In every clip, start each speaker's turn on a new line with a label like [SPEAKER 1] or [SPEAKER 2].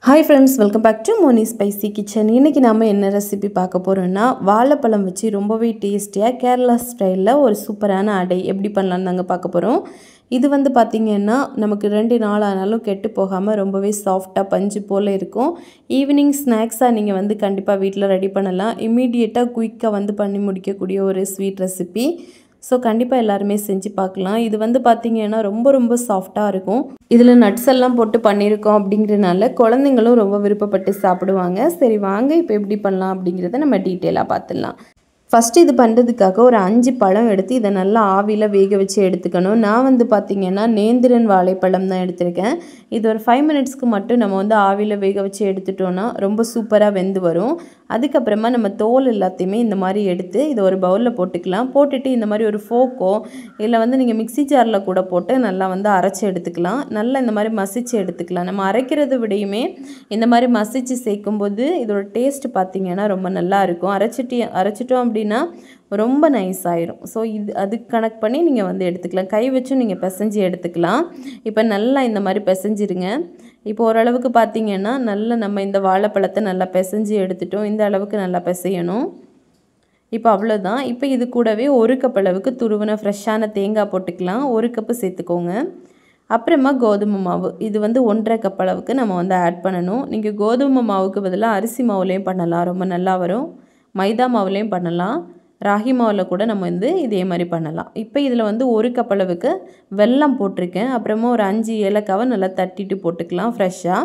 [SPEAKER 1] Hi friends, welcome back to Moni Spicy Kitchen. இன்னைக்கு நாம என்ன ரெசிபி பார்க்க போறோம்னா வாழைப்பழம் வச்சு ரொம்பவே டேஸ்டியா கேரளா ஸ்டைல்ல ஒரு சூப்பரான அடை எப்படி பண்ணலாம்னு நாங்க பார்க்க போறோம். இது வந்து பாத்தீங்கன்னா நமக்கு 2 நாள் ஆனாலும் கெட்டு போகாம ரொம்பவே சாஃப்ட்டா பஞ்சு போல இருக்கும். ஈவினிங் ஸ்நாக்ஸா நீங்க வந்து கண்டிப்பா வீட்ல ரெடி பண்ணலாம். இமிடியேட்டா குயிக்கா வந்து பண்ணி முடிக்க கூடிய ஒரு ஸ்வீட் ரெசிபி. So கண்டிப்பா எல்லாரும் செஞ்சு பார்க்கலாம். இது வந்து பாத்தீங்கன்னா ரொம்ப சாஃப்ட்டா இருக்கும். இதுல நட்ஸ் எல்லாம் போட்டு பண்ணிருக்கோம் அப்படிங்கறனால குழந்தைகளும் ரொம்ப விருப்பப்பட்டு சாப்பிடுவாங்க. சரி வாங்க இப்போ எப்படி பண்ணலாம் அப்படிங்கறத நம்ம டீடைலா பார்த்துடலாம். ஃபர்ஸ்ட் இது பண்றதுக்காக ஒரு 5 பழம் எடுத்து இத நல்லா ஆவியில வேக வச்சு எடுத்துக்கணும். நான் வந்து பாத்தீங்கன்னா நேந்திரன் வாழைப்பழம் தான் எடுத்துர்க்கேன். இது ஒரு 5 மினிட்ஸ்க்கு மட்டும் நம்ம வந்து ஆவியில வேக வச்சு எடுத்துட்டோம்னா ரொம்ப சூப்பரா வெந்து வரும். அதுக்கு அப்புறமா நம்ம தோல் எல்லாத்தையுமே இந்த மாதிரி எடுத்து இத ஒரு பவுல்ல போட்டுக்கலாம். போட்டுட்டு இந்த மாதிரி ஒரு ஃபோக்கோ இல்ல வந்து நீங்க மிக்ஸி ஜார்ல கூட போட்டு நல்லா வந்து அரைச்சு எடுத்துக்கலாம். நல்லா இந்த மாதிரி மசிச்சு எடுத்துக்கலாம். நம்ம அரைக்கிறதை விடையுமே இந்த மாதிரி மசிச்சு சேக்கும்போது இதோட டேஸ்ட் பாத்தீங்கன்னா ரொம்ப நல்லா இருக்கும். அரைச்சிட்டோம் அப்படினா ரொம்ப நைஸ் ஆயிரும். சோ இது அதுக்கு கனெக்ட் பண்ணி நீங்க வந்து எடுத்துக்கலாம். கை வச்சு நீங்க பிசைஞ்சு எடுத்துக்கலாம். இப்போ நல்லா இந்த மாதிரி பிசைஞ்சிருங்க. இப்போ ஓரளவுக்கு பாத்தீங்கன்னா நல்லா நம்ம இந்த வாழைப்பழத்தை நல்லா பிசைஞ்சு எடுத்துட்டோம். இந்த அளவுக்கு நல்லா பிசையணும். இப்போ அவ்வளவுதான். இப்போ இது கூடவே 1 கப் அளவுக்கு துருவன ஃப்ரெஷ்ஷான தேங்காய் போட்டுக்கலாம். 1 கப் சேர்த்துக்கோங்க. அப்புறமா கோதுமை மாவு. இது வந்து 1.5 கப் அளவுக்கு நம்ம வந்து ஆட் பண்ணனும். நீங்க கோதுமை மாவுக்கு பதிலா அரிசி மாவுலயும் பண்ணலாம். ரொம்ப நல்லா வரும். மைதா மாவுலயும் பண்ணலாம். ராகி மாவுல கூட நம்ம வந்து இதே மாதிரி பண்ணலாம். இப்போ இதுல வந்து 1 கப் அளவுக்கு வெல்லம் போட்டுருக்கேன். அப்புறமா ஒரு 5 ஏலக்காவை நல்லா தட்டிட்டு போட்டுக்கலாம் ஃப்ரெஷ்ஷா.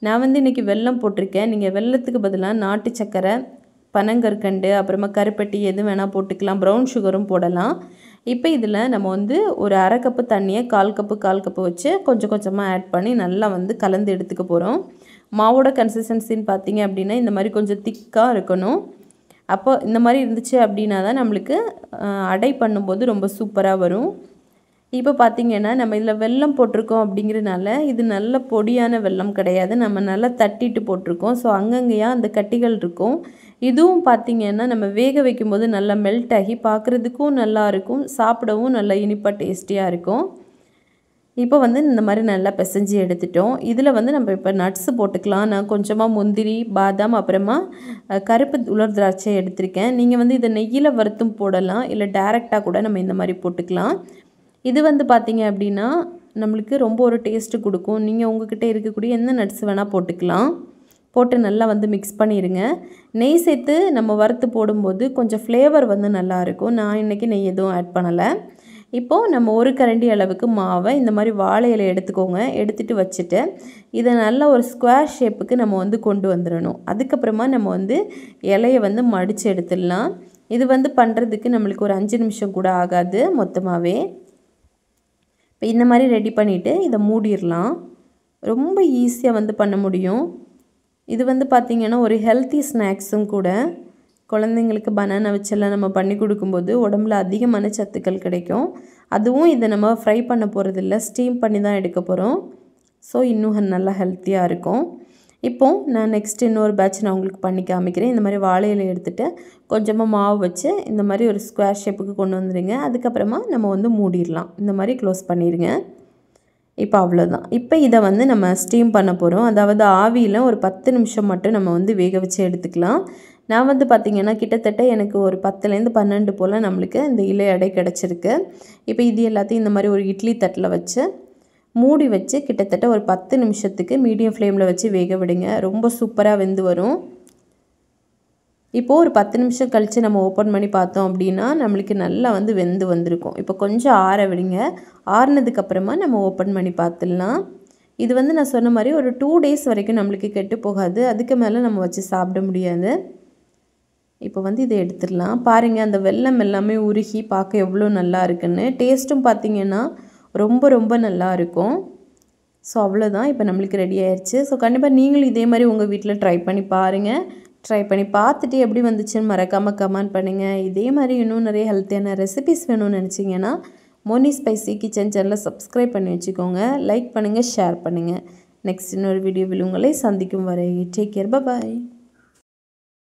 [SPEAKER 1] நான் வந்து இன்னைக்கு வெல்லம் போட்டுருக்கேன். நீங்க வெல்லத்துக்கு பதிலா நாட்டு சக்கரை, பனங்கற்கண்டு, அப்புறமா கருப்பட்டி எது வேணா போட்டுக்கலாம். பிரவுன் சுகரும் போடலாம். இப்போ இதுல நம்ம வந்து ஒரு 1/2 கப் தண்ணியை 1/4 கப் வச்சு கொஞ்சமா ஆட் பண்ணி நல்லா வந்து கலந்து எடுத்துக்க போறோம். மாவோட கன்சிஸ்டன்சின்னு பாத்தீங்க அப்படினா இந்த மாதிரி கொஞ்சம் திக்கா இருக்கணும். அப்போ இந்த மாதிரி இருந்துச்சு அப்படினா தான் நமக்கு அடை பண்ணும்போது ரொம்ப சூப்பரா வரும். இப்போ பாத்தீங்கன்னா நம்ம இதுல வெல்லம் போட்டுருக்கோம் அப்படிங்கறனால இது நல்ல பொடியான வெல்லம் கிடையாது. நம்ம நல்லா தட்டிட்டு போட்டுருக்கோம். சோ அங்கங்கயா அந்த கட்டிகள் இருக்கும். இதுவும் பாத்தீங்கன்னா நம்ம வேக வைக்கும்போது நல்லா மெல்ட் ஆகி பார்க்கிறதுக்கும் நல்லா இருக்கும். சாப்பிடவும் நல்ல இனிப்பா டேஸ்டியா இருக்கும். இப்போ வந்து இந்த மாதிரி நல்லா பிசைஞ்சு எடுத்துட்டோம். இதுல வந்து நம்ம இப்ப நட்ஸ் போட்டுக்கலாம். நான் கொஞ்சமா முந்திரி, பாதாம் அப்புறமா கருப்பு உலர் திராட்சை எடுத்துர்க்கேன். நீங்க வந்து இத நெய்யில வறுத்தும் போடலாம். இல்ல டைரக்ட்டா கூட நம்ம இந்த மாதிரி போட்டுக்கலாம். இது வந்து பாத்தீங்க அப்படினா நமக்கு ரொம்ப ஒரு டேஸ்ட் கொடுக்கும். நீங்க உங்ககிட்ட இருக்கக்கூடிய எந்த நட்ஸ் வேணா போட்டுக்கலாம். போட்டு நல்லா வந்து mix பண்ணிருங்க. நெய் சேர்த்து நம்ம வறுத்து போடும்போது கொஞ்சம் ஃப்ளேவர் வந்து நல்லா இருக்கும். நான் இன்னைக்கு நெய் எதுவும் ஆட் பண்ணல. இப்போ நம்ம 1 கரண்டி அளவுக்கு மாவை இந்த மாதிரி வாழை இலை எடுத்துக்கோங்க. எடுத்துட்டு வச்சிட்டு இத நல்ல ஒரு ஸ்கொயர் ஷேப்புக்கு நம்ம வந்து கொண்டு வந்துறணும். அதுக்கு அப்புறமா நம்ம வந்து இலையை வந்து மடிச்சு எடுத்துடலாம். இது வந்து பண்றதுக்கு நமக்கு ஒரு 5 நிமிஷம் கூட ஆகாது மொத்தமாவே. இப்போ இந்த மாதிரி ரெடி பண்ணிட்டு இத மூடிரலாம். ரொம்ப ஈஸியா வந்து பண்ண முடியும். இது வந்து பாத்தீங்கன்னா ஒரு ஹெல்தி ஸ்நாக்ஸும் கூட. குழந்தைகளுக்கு பனானா வச்செல்லாம் நம்ம பண்ணி கொடுக்கும்போது உடம்புல அதிகமான சத்துக்கள் கிடைக்கும். அதுவும் இத நம்ம ஃப்ரை பண்ண போறது இல்ல. ஸ்டீம் பண்ணி தான் எடுக்க போறோம். சோ இன்னும் நல்லா ஹெல்தியா இருக்கும். இப்போ நான் நெக்ஸ்ட் இன்னொரு பேட்ச் நான் உங்களுக்கு பண்ணி காமிக்கிறேன். இந்த மாதிரி வாழை இலை எடுத்துட்டு கொஞ்சமா மாவு வச்சு இந்த மாதிரி ஒரு ஸ்கொயர் ஷேப்புக்கு கொண்டு வந்துருங்க. அதுக்கு அப்புறமா நம்ம வந்து மூடிரலாம். இந்த மாதிரி க்ளோஸ் பண்ணிருங்க. இப்போ அவ்வளவுதான். இப்போ இத வந்து நம்ம ஸ்டீம் பண்ண போறோம். அதாவது ஆவியில ஒரு 10 நிமிஷம் மட்டும் நம்ம வந்து வேக வச்சு எடுத்துக்கலாம். நான் வந்து பாத்தீங்கன்னா கிட்டத்தட்ட எனக்கு ஒரு 10ல இருந்து 12 போல நமக்கு இந்த இலை அடை கிடைச்சிருக்கு. இப்போ இது எல்லாத்தையும் இந்த மாதிரி ஒரு இட்லி தட்டுல வச்சு மூடி வச்சு கிட்டத்தட்ட ஒரு 10 நிமிஷத்துக்கு மீடியம் ஃப்ளேம்ல வச்சு வேக விடுங்க. ரொம்ப சூப்பரா வெந்து வரும். இப்போ ஒரு 10 நிமிஷம் கழிச்சு நம்ம ஓபன் பண்ணி பார்த்தோம் அப்படினா நமக்கு நல்லா வந்து வெந்து வந்திருக்கும். இப்போ கொஞ்சம் ஆற விடுங்க. ஆறுனதுக்கு அப்புறமா நம்ம ஓபன் பண்ணி பார்த்துடலாம். இது வந்து நான் சொன்ன மாதிரி ஒரு 2 டேஸ் வரைக்கும் நமக்கு கெட்டு போகாது. அதுக்கு மேல நம்ம வச்சு சாப்பிட முடியாது. இப்போ வந்து இத எடுத்துடலாம். பாருங்க அந்த வெல்லம் எல்லாமே உருகி பார்க்க எவ்வளவு நல்லா இருக்குன்னு. டேஸ்டும் பாத்தீங்கன்னா ரொம்ப நல்லா இருக்கும். சோ அவ்வளவுதான். இப்போ நமக்கு ரெடி ஆயிருச்சு. சோ கண்டிப்பா நீங்களும் இதே மாதிரி உங்க வீட்ல ட்ரை பண்ணி பாருங்க. ட்ரை பண்ணி பார்த்துட்டு எப்படி வந்துச்சுன்னு மறக்காம கமெண்ட் பண்ணுங்க. இதே மாதிரி இன்னும் நிறைய ஹெல்த்தியான ரெசிபீஸ் வேணும்னு நினைச்சீங்கன்னா மோனி ஸ்பைசி கிச்சன் சேனலை சப்ஸ்கிரைப் பண்ணி வச்சுக்கோங்க. லைக் பண்ணுங்க, ஷேர் பண்ணுங்க. நெக்ஸ்ட் இன்னொரு வீடியோவில் உங்களை சந்திக்கும் வரை டேக் கேர். பை.